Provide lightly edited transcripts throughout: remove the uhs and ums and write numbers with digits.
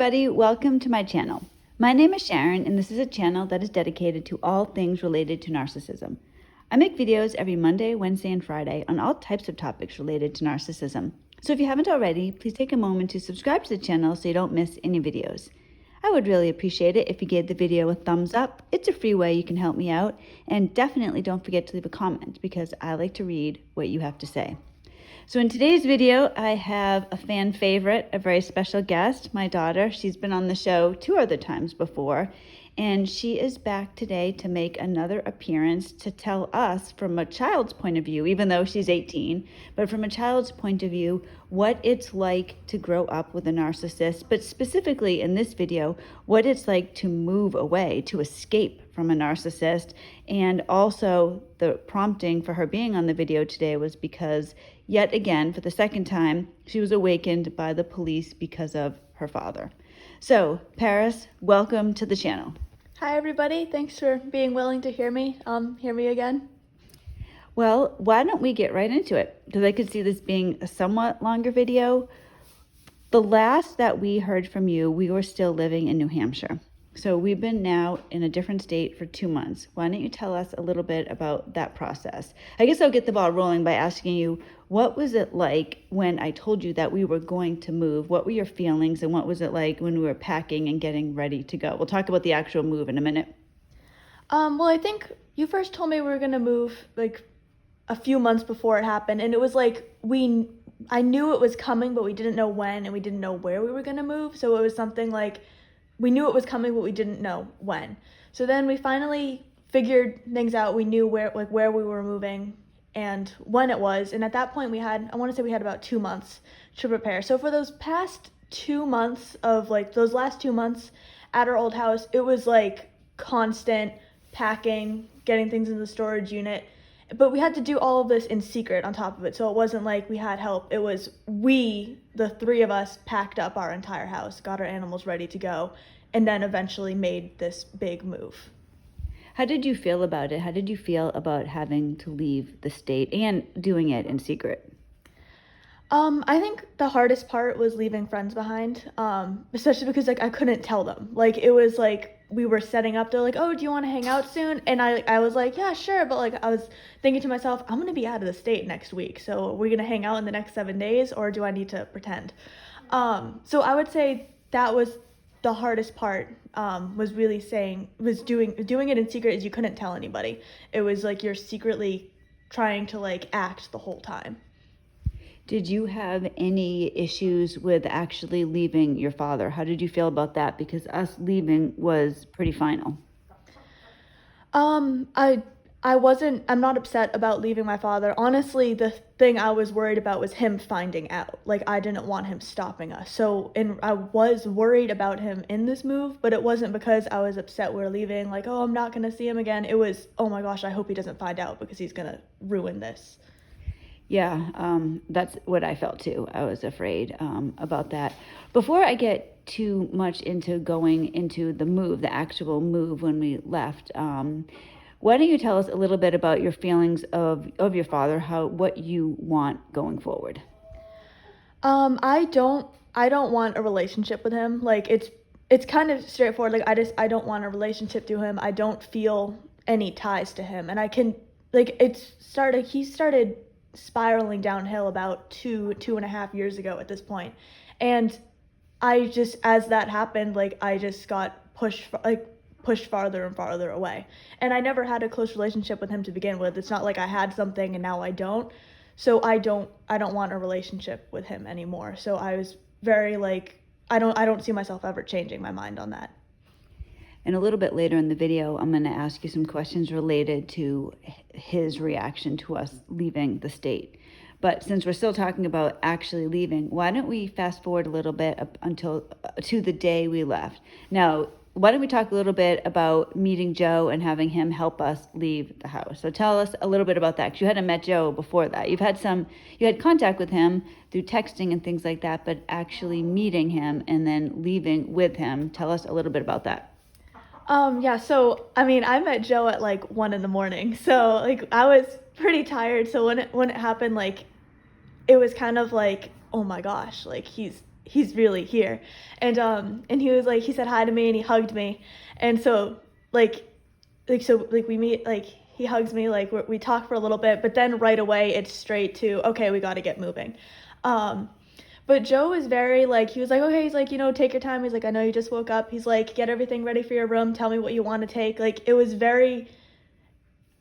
everybody, welcome to my channel. My name is Sharon and this is a channel that is dedicated to all things related to narcissism. I make videos every Monday, Wednesday, and Friday on all types of topics related to narcissism. So if you haven't already, please take a moment to subscribe to the channel so you don't miss any videos. I would really appreciate it if you gave the video a thumbs up. It's a free way you can help me out, and definitely don't forget to leave a comment because I like to read what you have to say. So in today's video, I have a fan favorite, a very special guest, my daughter. She's been on the show 2 other times before, and she is back today to make another appearance to tell us from a child's point of view, even though she's 18, but from a child's point of view, what it's like to grow up with a narcissist, but specifically in this video, what it's like to move away, to escape from a narcissist. And also the prompting for her being on the video today was because yet again, for the second time, she was awakened by the police because of her father. So, Paris, welcome to the channel. Hi, everybody. Thanks for being willing to hear me again. Well, why don't we get right into it? Because I could see this being a somewhat longer video. The last that we heard from you, we were still living in New Hampshire. So we've been now in a different state for 2 months. Why don't you tell us a little bit about that process? I guess I'll get the ball rolling by asking you, what was it like when I told you that we were going to move? What were your feelings, and what was it like when we were packing and getting ready to go? We'll talk about the actual move in a minute. Well, I think you first told me we were going to move like a few months before it happened, and it was like I knew it was coming, but we didn't know when, and we didn't know where we were going to move. So it was something like we knew it was coming, but we didn't know when. So then we finally figured things out. We knew where we were moving and when it was. And at that point we had about 2 months to prepare. So for those past 2 months of those last 2 months at our old house, it was like constant packing, getting things in the storage unit. But we had to do all of this in secret on top of it. So it wasn't like we had help. It was the 3 of us, packed up our entire house, got our animals ready to go, and then eventually made this big move. How did you feel about it? How did you feel about having to leave the state and doing it in secret? I think the hardest part was leaving friends behind, especially because I couldn't tell them. It was like we were setting up. They're like, "Oh, do you want to hang out soon?" And I was like, "Yeah, sure." But I was thinking to myself, I'm gonna be out of the state next week, so are we gonna hang out in the next 7 days, or do I need to pretend? So I would say that was the hardest part. Was doing it in secret, as you couldn't tell anybody. It was like you're secretly trying to act the whole time. Did you have any issues with actually leaving your father? How did you feel about that? Because us leaving was pretty final. I'm not upset about leaving my father. Honestly, the thing I was worried about was him finding out. I didn't want him stopping us. I was worried about him in this move, but it wasn't because I was upset we were leaving, oh, I'm not gonna see him again. It was, oh my gosh, I hope he doesn't find out because he's gonna ruin this. Yeah, that's what I felt too. I was afraid about that. Before I get too much into going into the move, the actual move when we left, why don't you tell us a little bit about your feelings of your father, what you want going forward? I don't want a relationship with him. It's kind of straightforward. I don't want a relationship to him. I don't feel any ties to him, and he started spiraling downhill about 2.5 years ago at this point, and as that happened, I just got pushed farther and farther away, and I never had a close relationship with him to begin with. It's not like I had something and now I don't. So I don't want a relationship with him anymore. So I was very I don't see myself ever changing my mind on that. And a little bit later in the video, I'm going to ask you some questions related to his reaction to us leaving the state. But since we're still talking about actually leaving, why don't we fast forward a little bit to the day we left? Now, why don't we talk a little bit about meeting Joe and having him help us leave the house? So tell us a little bit about that, because you hadn't met Joe before that. You had contact with him through texting and things like that, but actually meeting him and then leaving with him. Tell us a little bit about that. Yeah, so I met Joe at 1 a.m. So I was pretty tired. So when it happened, it was kind of oh my gosh, he's he's really here. And he was like, he said hi to me and he hugged me. And so we meet, like he hugs me, like we talk for a little bit, but then right away it's straight to, okay, we got to get moving. But Joe was very like, he was like, okay, he's like, take your time. He's like, I know you just woke up. He's like, get everything ready for your room. Tell me what you want to take. Like, it was very,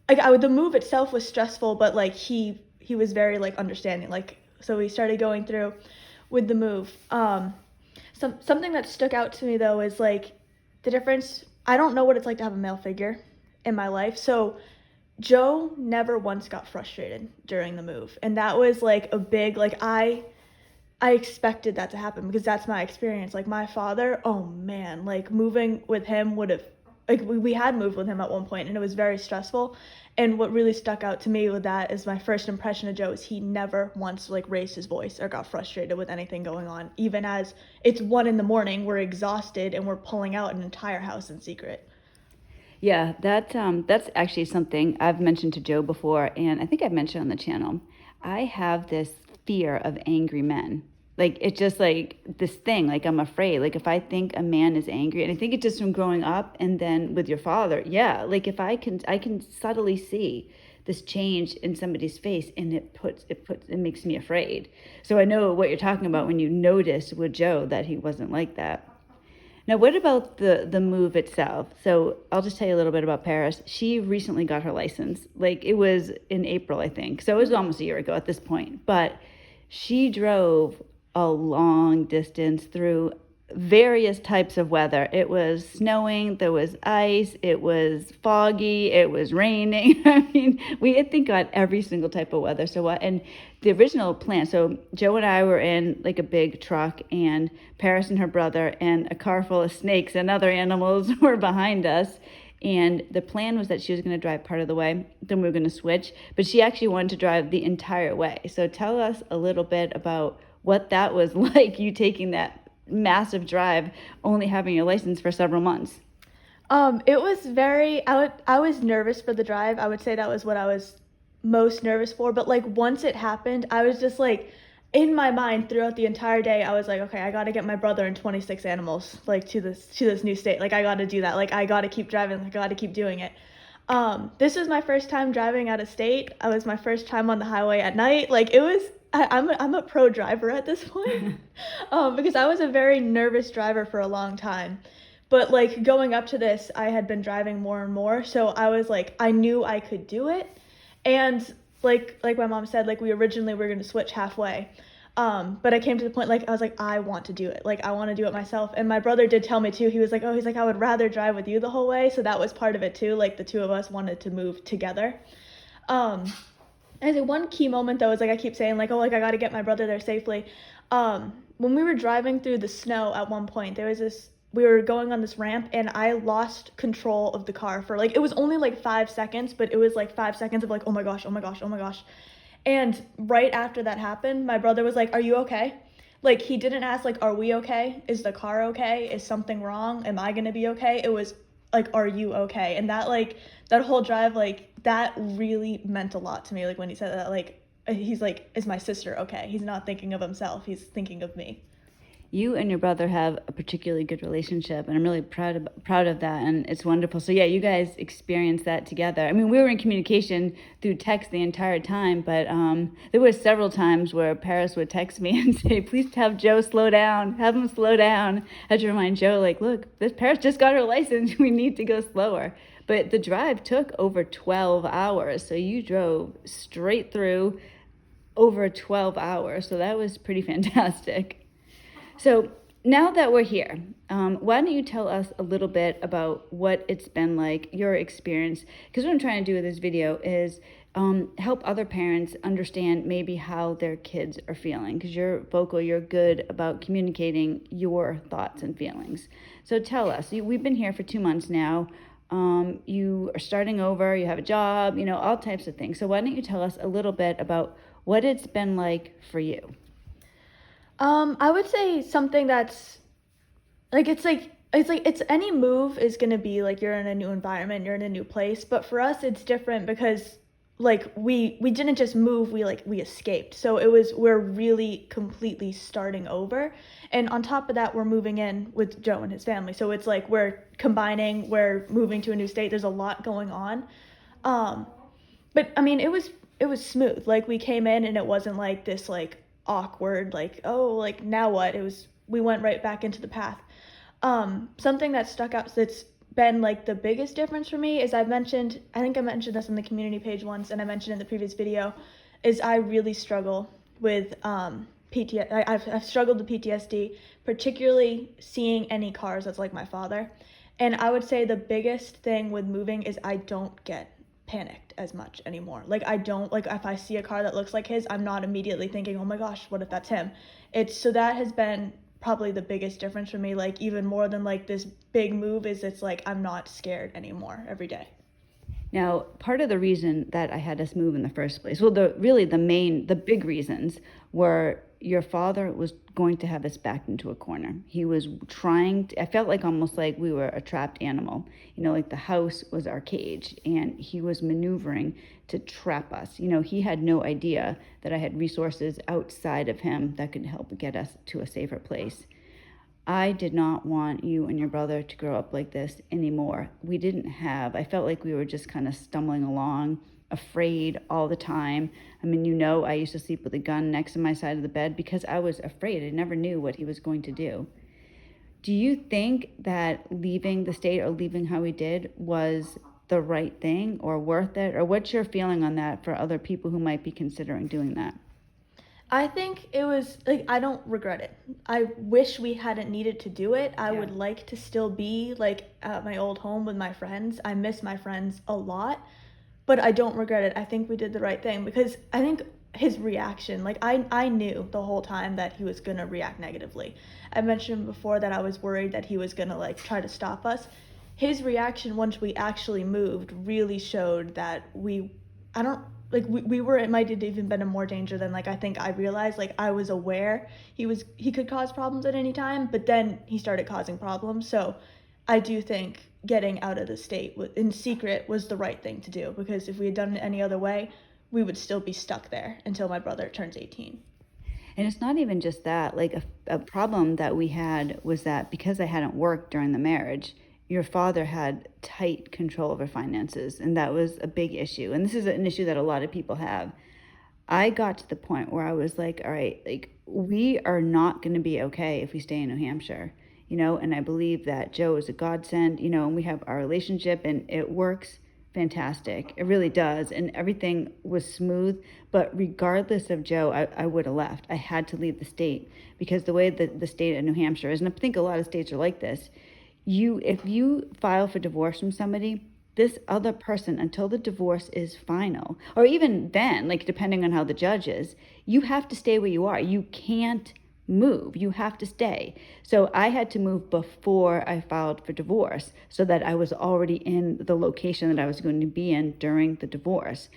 like, the move itself was stressful, but like he was very like understanding. Like, so we started going through with the move. Something that stuck out to me though is like the difference. I don't know what it's like to have a male figure in my life. So Joe never once got frustrated during the move. And that was like a big, like, I expected that to happen because that's my experience. Like my father, oh man, like moving with him would have, like we had moved with him at one point and it was very stressful. And what really stuck out to me with that is my first impression of Joe is he never once like raised his voice or got frustrated with anything going on. Even as it's 1 a.m, we're exhausted and we're pulling out an entire house in secret. Yeah, that's actually something I've mentioned to Joe before, and I think I've mentioned on the channel. I have this fear of angry men. Like, it's just like this thing, like I'm afraid. Like if I think a man is angry, and I think it's just from growing up and then with your father. Yeah, like if I can subtly see this change in somebody's face and it makes me afraid. So I know what you're talking about when you noticed with Joe that he wasn't like that. Now, what about the move itself? So I'll just tell you a little bit about Paris. She recently got her license. Like it was in April, I think. So it was almost a year ago at this point. But she drove a long distance through various types of weather. It was snowing, there was ice, it was foggy, it was raining. I mean, we I think got every single type of weather. So what? And the original plan. So Joe and I were in like a big truck, and Paris and her brother and a car full of snakes and other animals were behind us. And the plan was that she was going to drive part of the way, then we were going to switch. But she actually wanted to drive the entire way. So tell us a little bit about what that was like, you taking that massive drive, only having your license for several months. It was very, I was nervous for the drive. I would say that was what I was most nervous for. But like once it happened, I was just like, in my mind throughout the entire day, I was like, okay, I got to get my brother and 26 animals like to this new state. Like I got to do that. Like I got to keep driving. I got to keep doing it. This was my first time driving out of state. It was my first time on the highway at night. Like it was, I'm a pro driver at this point, because I was a very nervous driver for a long time. But like going up to this, I had been driving more and more, so I was like, I knew I could do it. And like my mom said, like we originally were going to switch halfway. But I came to the point, like I was like, I want to do it. Like I want to do it myself. And my brother did tell me too. He was like, I would rather drive with you the whole way. So that was part of it too. Like the two of us wanted to move together. I think one key moment though is like I keep saying like, oh, like I got to get my brother there safely. When we were driving through the snow at one point, we were going on this ramp and I lost control of the car for like, it was only like 5 seconds, but it was like 5 seconds of like, oh my gosh, oh my gosh, oh my gosh. And right after that happened, my brother was like, are you okay? Like he didn't ask like, are we okay? Is the car okay? Is something wrong? Am I gonna be okay? It was like, are you okay? And that like, that whole drive, like that really meant a lot to me. Like when he said that, like, he's like, is my sister okay? He's not thinking of himself. He's thinking of me. You and your brother have a particularly good relationship, and I'm really proud of that, and it's wonderful. So yeah, you guys experienced that together. I mean, we were in communication through text the entire time, but there were several times where Paris would text me and say, please have Joe slow down, have him slow down. I had to remind Joe, like, look, this Paris just got her license, we need to go slower. But the drive took over 12 hours, so you drove straight through over 12 hours, so that was pretty fantastic. So now that we're here, why don't you tell us a little bit about what it's been like, your experience? Because what I'm trying to do with this video is help other parents understand maybe how their kids are feeling. Because you're vocal, you're good about communicating your thoughts and feelings. So tell us, we've been here for 2 months now. You are starting over, you have a job, all types of things. So why don't you tell us a little bit about what it's been like for you? I would say something that's like it's any move is gonna be like you're in a new environment, you're in a new place. But for us, it's different because like we didn't just move, we escaped. So we're really completely starting over. And on top of that, we're moving in with Joe and his family. So it's like we're combining, we're moving to a new state. There's a lot going on. But I mean, it was smooth. Like we came in and it wasn't like this like awkward like, oh, like now what? We went right back into the path. Something that stuck out that's been like the biggest difference for me is I think I mentioned this on the community page once, and I mentioned in the previous video, is I really struggle with PTSD. I've struggled with PTSD, particularly seeing any cars that's like my father. And I would say the biggest thing with moving is I don't get panicked as much anymore. Like I don't, like if I see a car that looks like his, I'm not immediately thinking, oh my gosh, what if that's him? So that has been probably the biggest difference for me, like even more than like this big move, is it's like I'm not scared anymore every day. Now, part of the reason that I had us move in the first place, well, the big reasons were your father was going to have us backed into a corner. He was I felt like almost like we were a trapped animal. Like the house was our cage, and he was maneuvering to trap us. He had no idea that I had resources outside of him that could help get us to a safer place. I did not want you and your brother to grow up like this anymore. I felt like we were just kind of stumbling along, afraid all the time. I mean, I used to sleep with a gun next to my side of the bed because I was afraid. I never knew what he was going to do. Do you think that leaving the state or leaving how we did was the right thing or worth it? Or what's your feeling on that for other people who might be considering doing that? I think it was like I don't regret it. I wish we hadn't needed to do it. I would like to still be like at my old home with my friends. I miss my friends a lot, but I don't regret it. I think we did the right thing because I think his reaction, like I knew the whole time that he was gonna react negatively. I mentioned before that I was worried that he was gonna like try to stop us. His reaction once we actually moved really showed that I don't like we were, it might have even been in more danger than like I think I realized. Like I was aware he could cause problems at any time, but then he started causing problems. So I do think getting out of the state in secret was the right thing to do, because if we had done it any other way, we would still be stuck there until my brother turns 18. And it's not even just that. Like a problem that we had was that because I hadn't worked during the marriage, your father had tight control over finances, and that was a big issue. And this is an issue that a lot of people have. I got to the point where I was like, all right, like we are not going to be okay if we stay in New Hampshire, and I believe that Joe is a godsend, and we have our relationship and it works fantastic. It really does. And everything was smooth. But regardless of Joe, I would have left. I had to leave the state because the way that the state of New Hampshire is, and I think a lot of states are like this, if you file for divorce from somebody, this other person, until the divorce is final, or even then, like depending on how the judge is, you have to stay where you are. You can't move. You have to stay. So I had to move before I filed for divorce so that I was already in the location that I was going to be in during the divorce.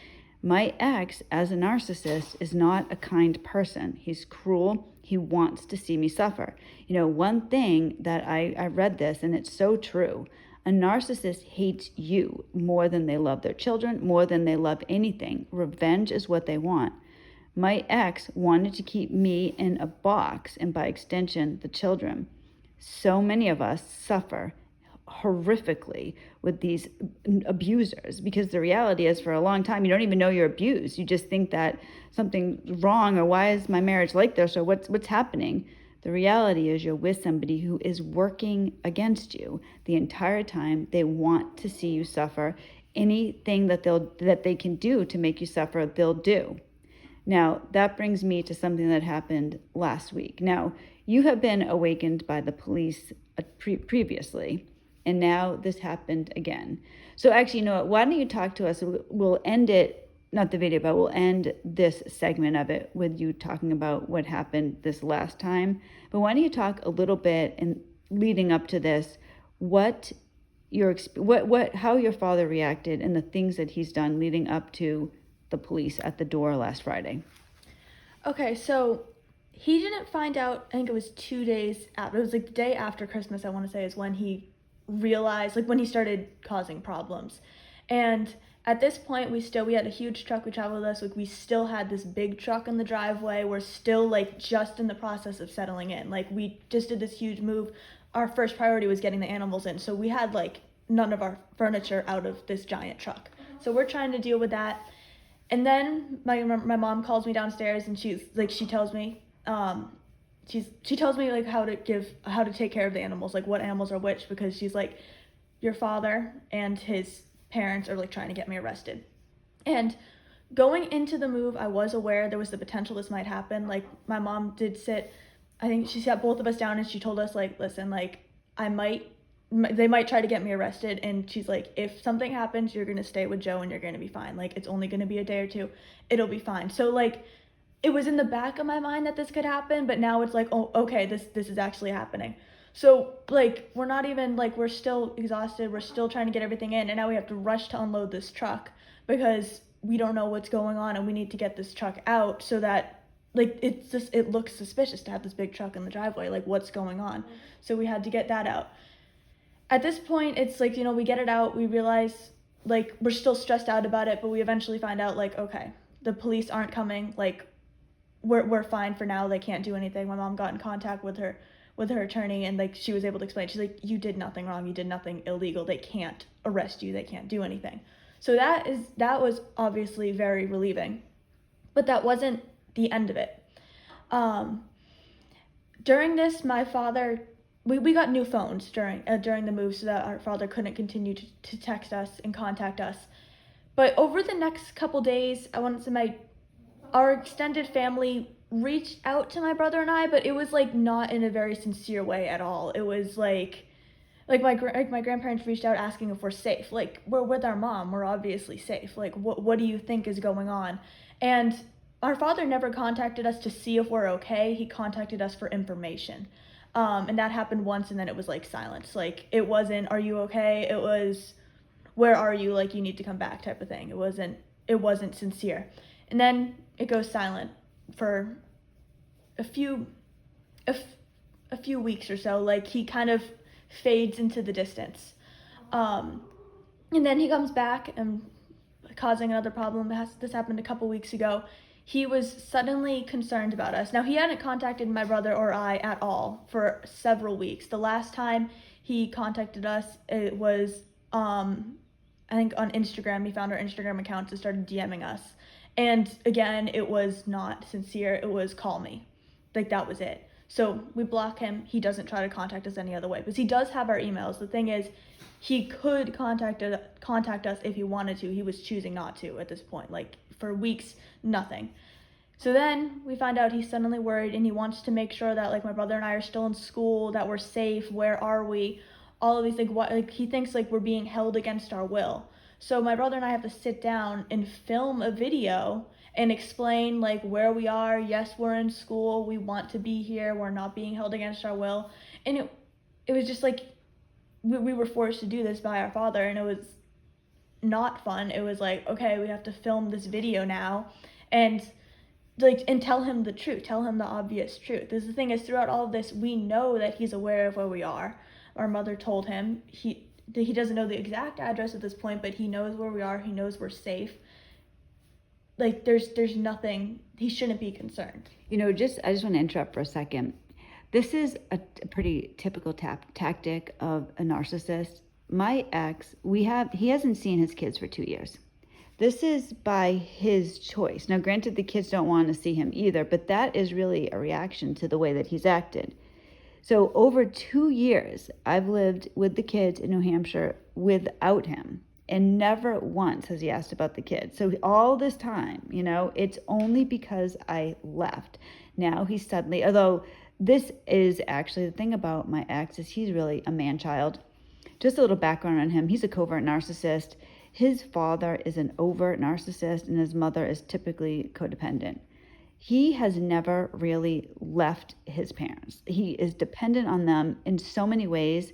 My ex, as a narcissist, is not a kind person. He's cruel. He wants to see me suffer. One thing that I read this, and it's so true. A narcissist hates you more than they love their children, more than they love anything. Revenge is what they want. My ex wanted to keep me in a box, and by extension, the children. So many of us suffer horrifically with these abusers, because the reality is, for a long time, you don't even know you're abused. You just think that something's wrong, or why is my marriage like this, or what's happening. The reality is you're with somebody who is working against you the entire time. They want to see you suffer. Anything that they can do to make you suffer, they'll do. Now, that brings me to something that happened last week. Now, you have been awakened by the police previously, and now this happened again. So actually, why don't you talk to us? We'll end it, not the video, but we'll end this segment of it with you talking about what happened this last time. But why don't you talk a little bit, and leading up to this, how your father reacted and the things that he's done leading up to the police at the door last Friday. Okay, so he didn't find out, I think it was 2 days after, it was like the day after Christmas, I want to say, is when he realized, like when he started causing problems. And at this point, we had a huge truck we traveled with us. Like, we still had this big truck in the driveway. We're still like just in the process of settling in. Like, we just did this huge move. Our first priority was getting the animals in, so we had like none of our furniture out of this giant truck. So we're trying to deal with that. And then my mom calls me downstairs, and she tells me she tells me like how to take care of the animals, like what animals are which, because she's like, your father and his parents are like trying to get me arrested. And going into the move, I was aware there was the potential this might happen. Like, my mom did I think she sat both of us down and she told us, like, listen, like, they might try to get me arrested, and she's like, if something happens, you're gonna stay with Joe and you're gonna be fine. Like, it's only gonna be a day or two, it'll be fine. So like, it was in the back of my mind that this could happen, but now it's like, oh, okay, this is actually happening. So like, we're not even like, we're still exhausted, we're still trying to get everything in, and now we have to rush to unload this truck because we don't know what's going on, and we need to get this truck out so that, like, it looks suspicious to have this big truck in the driveway. Like, what's going on? So we had to get that out. At this point, it's like, we get it out, we realize, like, we're still stressed out about it, but we eventually find out, like, okay, the police aren't coming, like, we're fine for now, they can't do anything. My mom got in contact with her attorney, and like, she was able to explain, she's like, you did nothing wrong, you did nothing illegal, they can't arrest you, they can't do anything. So that was obviously very relieving, but that wasn't the end of it. During this, my father, we got new phones during the move so that our father couldn't continue to text us and contact us. But over the next couple days, I want to say our extended family reached out to my brother and I, but it was like not in a very sincere way at all. It was like my grandparents reached out asking if we're safe. Like, we're with our mom, we're obviously safe. Like, what do you think is going on? And our father never contacted us to see if we're okay. He contacted us for information. And that happened once, and then it was like silence. Like, it wasn't, are you okay? It was, where are you? Like, you need to come back type of thing. It wasn't sincere. And then it goes silent for a few weeks or so. Like, he kind of fades into the distance. And then he comes back and causing another problem. This happened a couple weeks ago. He was suddenly concerned about us. Now, he hadn't contacted my brother or I at all for several weeks. The last time he contacted us, it was, I think on Instagram. He found our Instagram accounts and started DMing us. And again, it was not sincere. It was, call me. Like, that was it. So we block him. He doesn't try to contact us any other way, because he does have our emails. The thing is, he could contact us if he wanted to. He was choosing not to at this point. Like, for weeks, nothing. So then we find out he's suddenly worried, and he wants to make sure that, like, my brother and I are still in school, that we're safe, where are we, all of these, like, he thinks like we're being held against our will. So my brother and I have to sit down and film a video and explain, like, where we are. Yes, we're in school, we want to be here, we're not being held against our will. And it was just like, we were forced to do this by our father, and it was not fun. It was like, okay, we have to film this video now and tell him the truth, tell him the obvious truth. Because the thing is, throughout all of this, we know that he's aware of where we are. Our mother told him. He doesn't know the exact address at this point, but he knows where we are, he knows we're safe. Like, there's nothing, he shouldn't be concerned. I just want to interrupt for a second. This is a pretty typical tactic of a narcissist. My ex, he hasn't seen his kids for 2 years. This is by his choice. Now, granted, the kids don't want to see him either, but that is really a reaction to the way that he's acted. So over 2 years, I've lived with the kids in New Hampshire without him, and never once has he asked about the kids. So all this time, it's only because I left. Now he's suddenly, although this is actually the thing about my ex, is he's really a man-child. Just a little background on him. He's a covert narcissist. His father is an overt narcissist, and his mother is typically codependent. He has never really left his parents. He is dependent on them in so many ways.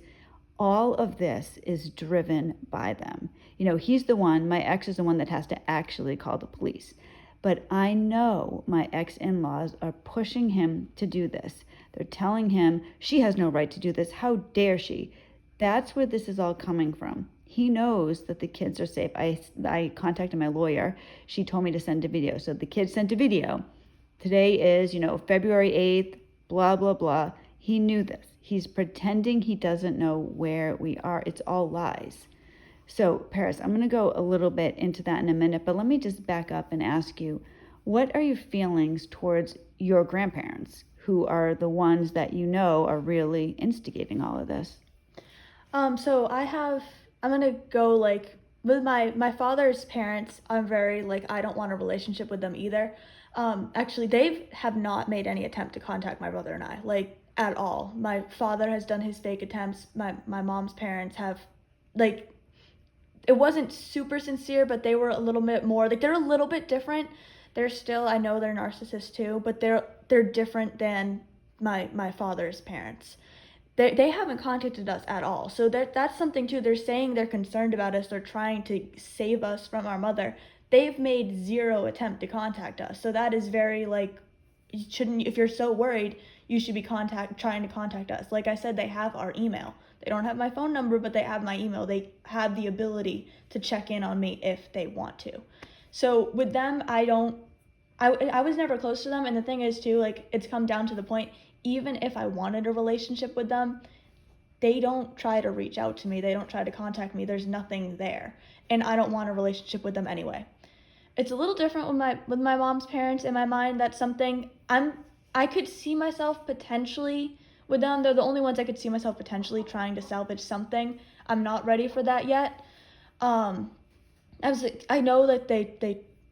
All of this is driven by them. He's the one, my ex is the one that has to actually call the police. But I know my ex-in-laws are pushing him to do this. They're telling him, she has no right to do this. How dare she? That's where this is all coming from. He knows that the kids are safe. I contacted my lawyer. She told me to send a video. So the kids sent a video. Today is, February 8th, blah, blah, blah. He knew this. He's pretending he doesn't know where we are. It's all lies. So, Paris, I'm going to go a little bit into that in a minute, but let me just back up and ask you, what are your feelings towards your grandparents, who are the ones that are really instigating all of this? So I'm gonna go like with my father's parents. I'm very like I don't want a relationship with them either. Actually, they have not made any attempt to contact my brother and I like at all. My father has done his fake attempts. My mom's parents have like it wasn't super sincere, but they were a little bit more like they're a little bit different. They're still I know they're narcissists too, but they're different than my father's parents. They haven't contacted us at all. So that's something too. They're saying they're concerned about us. They're trying to save us from our mother. They've made zero attempt to contact us. So that is very like you shouldn't if you're so worried, you should be trying to contact us. Like I said, they have our email. They don't have my phone number, but they have my email. They have the ability to check in on me if they want to. So with them, I was never close to them. And the thing is too, like it's come down to the point, even if I wanted a relationship with them, they don't try to reach out to me. They don't try to contact me. There's nothing there. And I don't want a relationship with them anyway. It's a little different with my mom's parents. In my mind, that's something I could see myself potentially with them. They're the only ones I could see myself potentially trying to salvage something. I'm not ready for that yet. I know that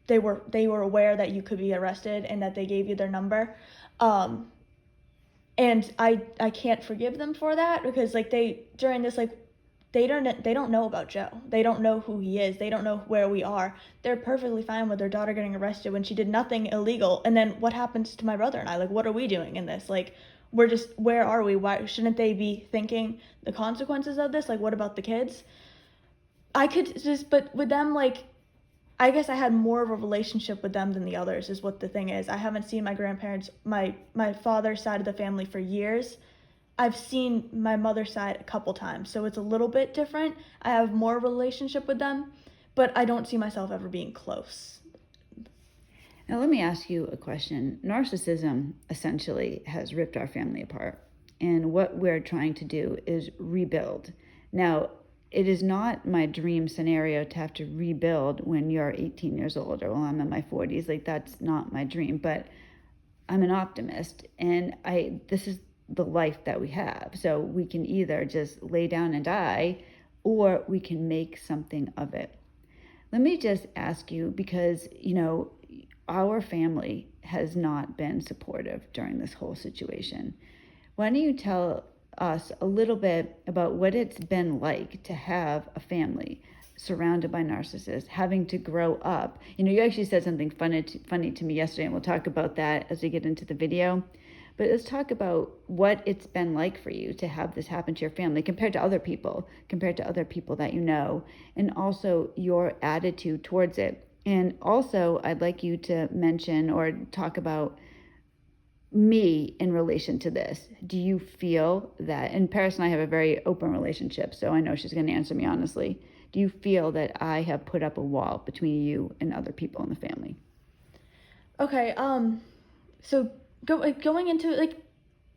they were aware that you could be arrested and that they gave you their number. And I can't forgive them for that because like during this like they don't know about Joe. They don't know who he is. They don't know where we are. They're perfectly fine with their daughter getting arrested when she did nothing illegal. And then what happens to my brother and I? Like what are we doing in this? Like where are we? Why shouldn't they be thinking the consequences of this? Like what about the kids? But with them like I guess I had more of a relationship with them than the others is what the thing is. I haven't seen my grandparents, my father's side of the family for years. I've seen my mother's side a couple times, so it's a little bit different. I have more of a relationship with them, but I don't see myself ever being close. Now, let me ask you a question. Narcissism essentially has ripped our family apart, and what we're trying to do is rebuild. Now, it is not my dream scenario to have to rebuild when you're 18 years old or I'm in my 40s. Like that's not my dream, but I'm an optimist and this is the life that we have. So we can either just lay down and die or we can make something of it. Let me just ask you because, our family has not been supportive during this whole situation. Why don't you tell us a little bit about what it's been like to have a family surrounded by narcissists, having to grow up. You actually said something funny to me yesterday, and we'll talk about that as we get into the video. But let's talk about what it's been like for you to have this happen to your family compared to other people that you know, and also your attitude towards it. And also, I'd like you to mention or talk about me in relation to this. Do you feel that, and Paris and I have a very open relationship, so I know she's going to answer me honestly. Do you feel that I have put up a wall between you and other people in the family? Okay, so going into like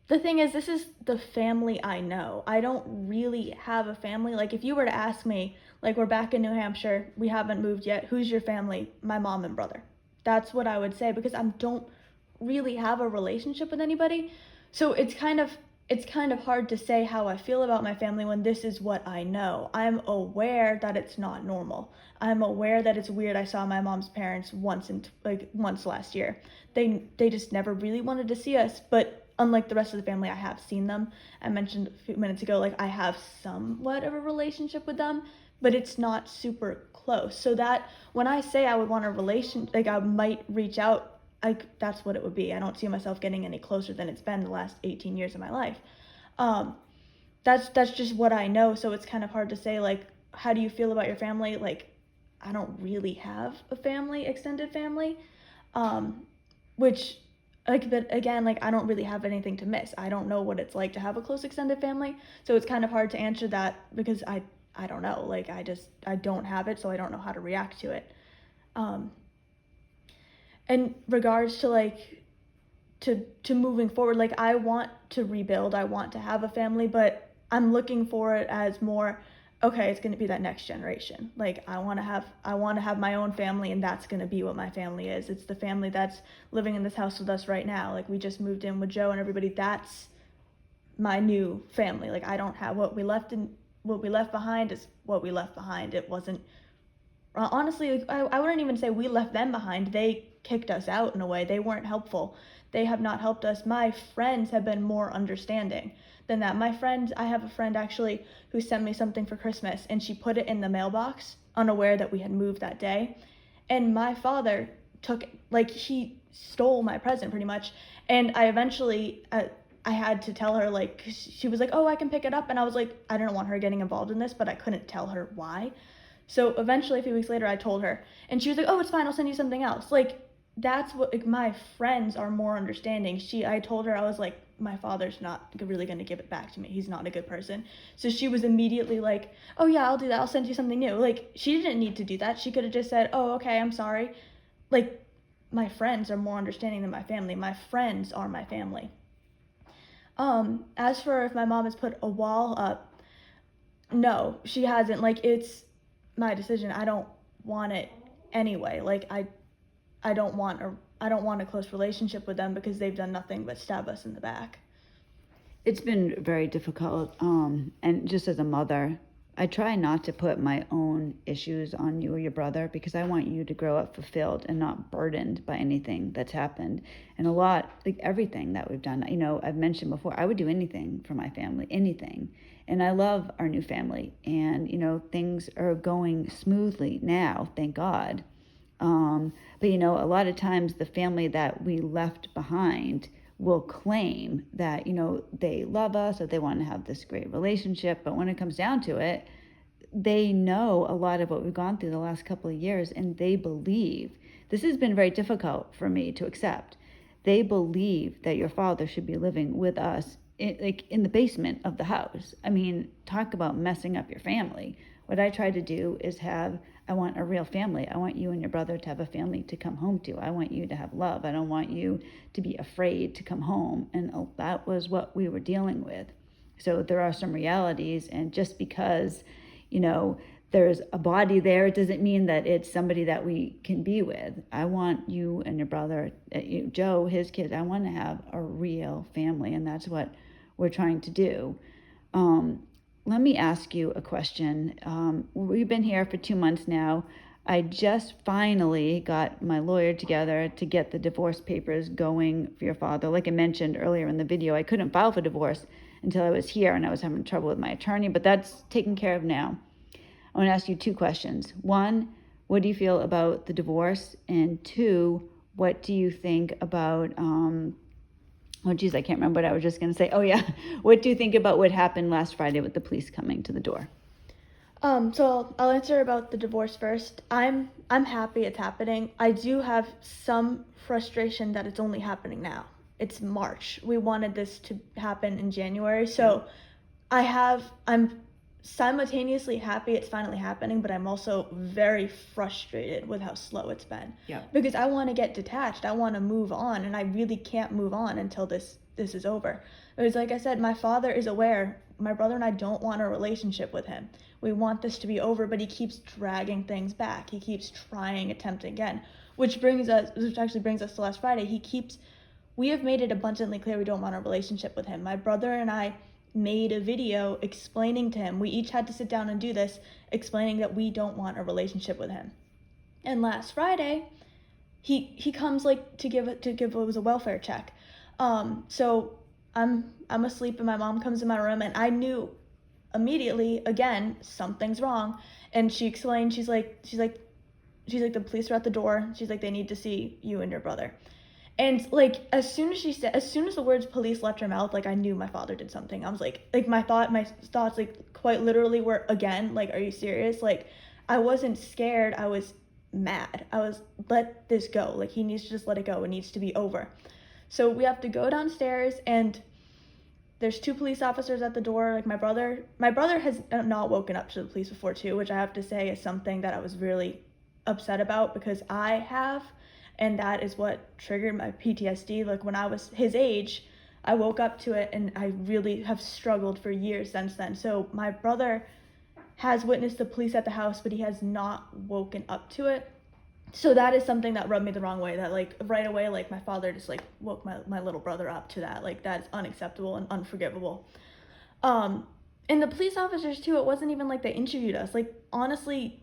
the thing is this is the family I know. I don't really have a family. Like if you were to ask me, like we're back in New Hampshire, we haven't moved yet. Who's your family? My mom and brother. That's what I would say because I don't really have a relationship with anybody. So it's kind of hard to say how I feel about my family when this is what I know. I'm aware that it's not normal. I'm aware that it's weird. I saw my mom's parents once last year. They just never really wanted to see us, but unlike the rest of the family, I have seen them. I mentioned a few minutes ago, like I have somewhat of a relationship with them, but it's not super close. So that when I say I would want a relation, like I might reach out, that's what it would be. I don't see myself getting any closer than it's been the last 18 years of my life. That's just what I know. So it's kind of hard to say, like, how do you feel about your family? Like, I don't really have a family, extended family, which, like, but again, like, I don't really have anything to miss. I don't know what it's like to have a close extended family. So it's kind of hard to answer that because I don't know. Like, I don't have it, so I don't know how to react to it. In regards to like, to moving forward, like, I want to rebuild, I want to have a family, but I'm looking for it as more, okay, it's going to be that next generation. Like, I want to have my own family, and that's going to be what my family is. It's the family that's living in this house with us right now. Like, we just moved in with Joe and everybody. That's my new family. Like, I don't have what we left behind is what we left behind. It wasn't, honestly, like, I wouldn't even say we left them behind. They kicked us out in a way. They weren't helpful. They have not helped us. My friends have been more understanding than that. I have a friend actually who sent me something for Christmas, and she put it in the mailbox, unaware that we had moved that day. And my father he stole my present pretty much. And I eventually, I had to tell her, like, she was like, oh, I can pick it up. And I was like, I didn't want her getting involved in this, but I couldn't tell her why. So eventually, a few weeks later, I told her, and she was like, oh, it's fine, I'll send you something else. Like, that's what, like, my friends are more understanding. I told her, I was like, my father's not really going to give it back to me. He's not a good person. So she was immediately like, oh yeah, I'll do that. I'll send you something new. Like, she didn't need to do that. She could have just said, oh, okay, I'm sorry. Like, my friends are more understanding than my family. My friends are my family. As for if my mom has put a wall up, no, she hasn't. Like, it's my decision. I don't want it anyway. Like, I don't want a close relationship with them because they've done nothing but stab us in the back. It's been very difficult, and just as a mother, I try not to put my own issues on you or your brother, because I want you to grow up fulfilled and not burdened by anything that's happened. And a lot, like everything that we've done, I've mentioned before, I would do anything for my family, anything. And I love our new family, and, things are going smoothly now, thank God. But, a lot of times the family that we left behind will claim that, they love us or they want to have this great relationship. But when it comes down to it, they know a lot of what we've gone through the last couple of years, and they believe, this has been very difficult for me to accept. They believe that your father should be living with us in the basement of the house. I mean, talk about messing up your family. What I try to do is I want a real family. I want you and your brother to have a family to come home to. I want you to have love. I don't want you to be afraid to come home. And that was what we were dealing with. So there are some realities, and just because, there's a body there, it doesn't mean that it's somebody that we can be with. I want you and your brother, Joe, his kids, I want to have a real family, and that's what we're trying to do. Let me ask you a question. We've been here for 2 months now. I just finally got my lawyer together to get the divorce papers going for your father. Like I mentioned earlier in the video, I couldn't file for divorce until I was here, and I was having trouble with my attorney, but that's taken care of now. I want to ask you 2 questions. 1, what do you feel about the divorce? And 2, what do you think about, I can't remember what I was just going to say. Oh, yeah. What do you think about what happened last Friday with the police coming to the door? So I'll answer about the divorce first. I'm happy it's happening. I do have some frustration that it's only happening now. It's March. We wanted this to happen in January. So I'm simultaneously happy it's finally happening, but I'm also very frustrated with how slow it's been. Yeah. Because I want to get detached. I want to move on, and I really can't move on until this is over. Because like I said, my father is aware. My brother and I don't want a relationship with him. We want this to be over, but he keeps dragging things back. He keeps attempting again, which actually brings us to last Friday. We have made it abundantly clear we don't want a relationship with him. My brother and I made a video explaining to him, we each had to sit down and do this, explaining that we don't want a relationship with him. And last Friday, he comes like to give what was a welfare check. So I'm asleep, and my mom comes in my room, and I knew immediately, again, something's wrong. And she explained, she's like the police are at the door. She's like, they need to see you and your brother. And like as soon as the words police left her mouth, like I knew my father did something. I was like my thoughts like quite literally were, again, like, are you serious? Like, I wasn't scared, I was mad. I was, let this go. Like, he needs to just let it go. It needs to be over. So we have to go downstairs, and there's two police officers at the door. Like my brother has not woken up to the police before too, which I have to say is something that I was really upset about because I have, and that is what triggered my PTSD. Like when I was his age, I woke up to it and I really have struggled for years since then. So my brother has witnessed the police at the house, but he has not woken up to it. So that is something that rubbed me the wrong way, that like right away, like my father just like woke my little brother up to that. Like that's unacceptable and unforgivable. And the police officers too, it wasn't even like they interviewed us. Like honestly,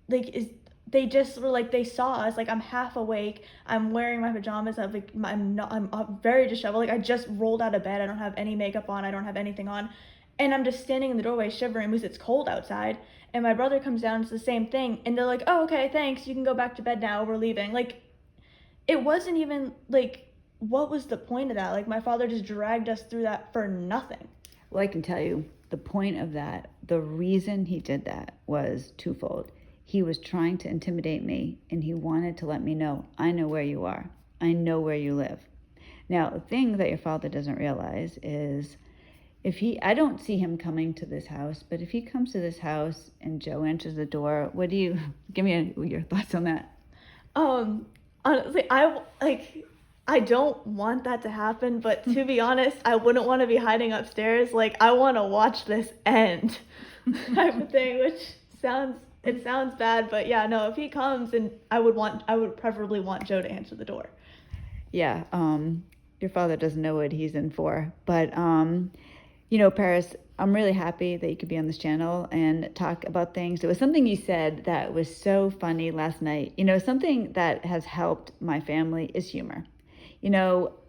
they just were like, they saw us, like I'm half awake, I'm wearing my pajamas, I'm very disheveled, like I just rolled out of bed, I don't have any makeup on, I don't have anything on, and I'm just standing in the doorway shivering because it's cold outside. And my brother comes down, it's the same thing, and they're like, oh, okay, thanks, you can go back to bed now, we're leaving. Like, it wasn't even, like, what was the point of that? Like, my father just dragged us through that for nothing. Well, I can tell you, the point of that, the reason he did that was twofold. He was trying to intimidate me, and he wanted to let me know, I know where you are. I know where you live. Now, the thing that your father doesn't realize is I don't see him coming to this house, but if he comes to this house and Joe enters the door, give me your thoughts on that? Honestly, I don't want that to happen, but to be honest, I wouldn't want to be hiding upstairs. Like, I want to watch this end type of thing, which sounds bad, but yeah, no, if he comes, and I would preferably want Joe to answer the door. Yeah, your father doesn't know what he's in for, but Paris, I'm really happy that you could be on this channel and talk about things. It was something you said that was so funny last night. Something that has helped my family is humor.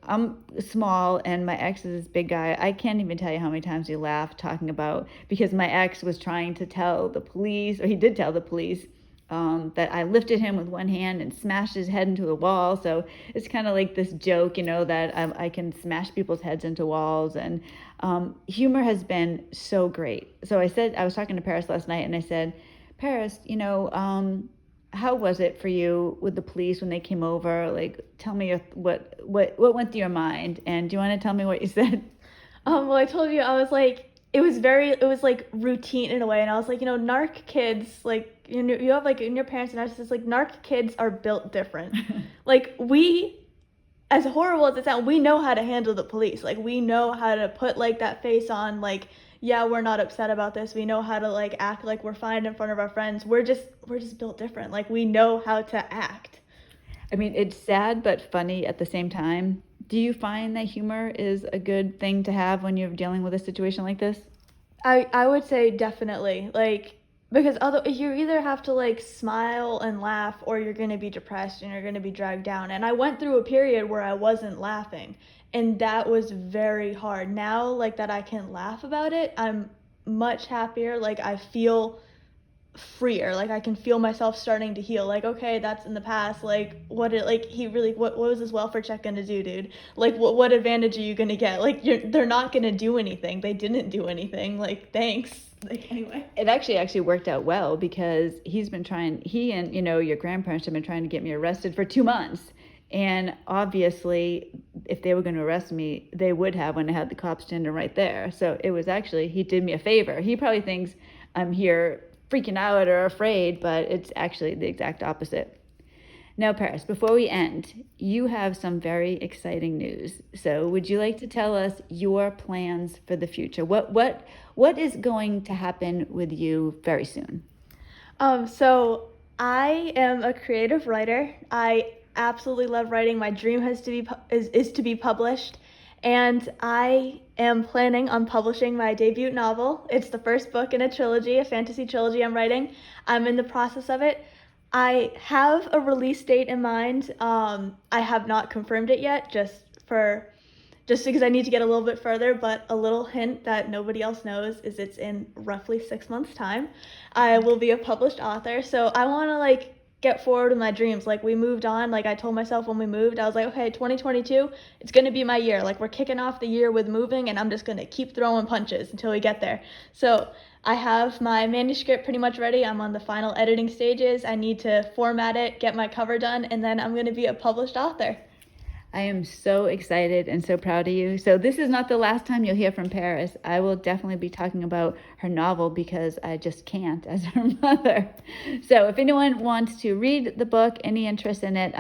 I'm small and my ex is this big guy. I can't even tell you how many times we laughed talking about, because my ex was trying to tell the police, or he did tell the police, that I lifted him with one hand and smashed his head into the wall. So it's kind of like this joke, that I can smash people's heads into walls. And humor has been so great. So I was talking to Paris last night and I said, Paris, how was it for you with the police when they came over? Like, tell me what went through your mind. And do you want to tell me what you said? Well, I told you, I was like, it was like routine in a way. And I was like, narc kids, like, you have like in your parents and narcissists, like narc kids are built different. Like we, as horrible as it sounds, we know how to handle the police. Like we know how to put like that face on, like, yeah, we're not upset about this. We know how to like act like we're fine in front of our friends. We're just built different. Like we know how to act. I mean, it's sad but funny at the same time. Do you find that humor is a good thing to have when you're dealing with a situation like this? I would say definitely. Like, because you either have to like smile and laugh, or you're going to be depressed and you're going to be dragged down. And I went through a period where I wasn't laughing, and that was very hard. Now, like that I can laugh about it, I'm much happier. Like I feel freer. Like I can feel myself starting to heal. Like, okay, that's in the past. Like what was this welfare check gonna do, dude? Like what advantage are you gonna get? Like they're not gonna do anything. They didn't do anything. Like thanks. Like anyway, it actually worked out well, because he and your grandparents have been trying to get me arrested for 2 months. And obviously, if they were going to arrest me, they would have when I had the cops standing right there. So it was actually, he did me a favor. He probably thinks I'm here freaking out or afraid, but it's actually the exact opposite. Now, Paris, before we end, you have some very exciting news. So would you like to tell us your plans for the future? What is going to happen with you very soon? So I am a creative writer. I absolutely love writing. My dream is to be published, and I am planning on publishing my debut novel. It's the first book in a trilogy, a fantasy trilogy I'm writing. I'm in the process of it. I have a release date in mind. I have not confirmed it yet, just because I need to get a little bit further, but a little hint that nobody else knows is it's in roughly 6 months' time. I will be a published author, so I want to like get forward with my dreams. Like we moved on, like I told myself when we moved, I was like, okay, 2022, it's gonna be my year. Like we're kicking off the year with moving, and I'm just gonna keep throwing punches until we get there. So I have my manuscript pretty much ready. I'm on the final editing stages. I need to format it, get my cover done, and then I'm gonna be a published author. I am so excited and so proud of you. So this is not the last time you'll hear from Paris. I will definitely be talking about her novel because I just can't as her mother. So if anyone wants to read the book, any interest in it,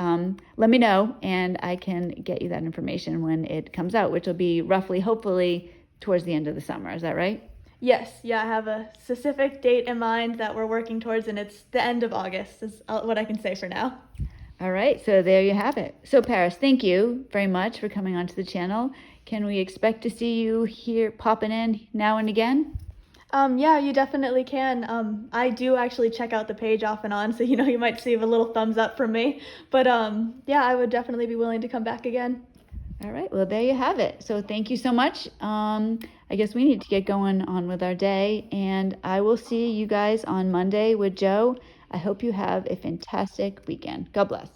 let me know and I can get you that information when it comes out, which will be roughly, hopefully, towards the end of the summer. Is that right? Yes, yeah, I have a specific date in mind that we're working towards, and it's the end of August, is what I can say for now. All right, so there you have it. So Paris, thank you very much for coming onto the channel. Can we expect to see you here popping in now and again? Yeah, you definitely can. I do actually check out the page off and on, so you might see a little thumbs up from me. But yeah, I would definitely be willing to come back again. All right, well, there you have it. So thank you so much. I guess we need to get going on with our day, and I will see you guys on Monday with Joe. I hope you have a fantastic weekend. God bless.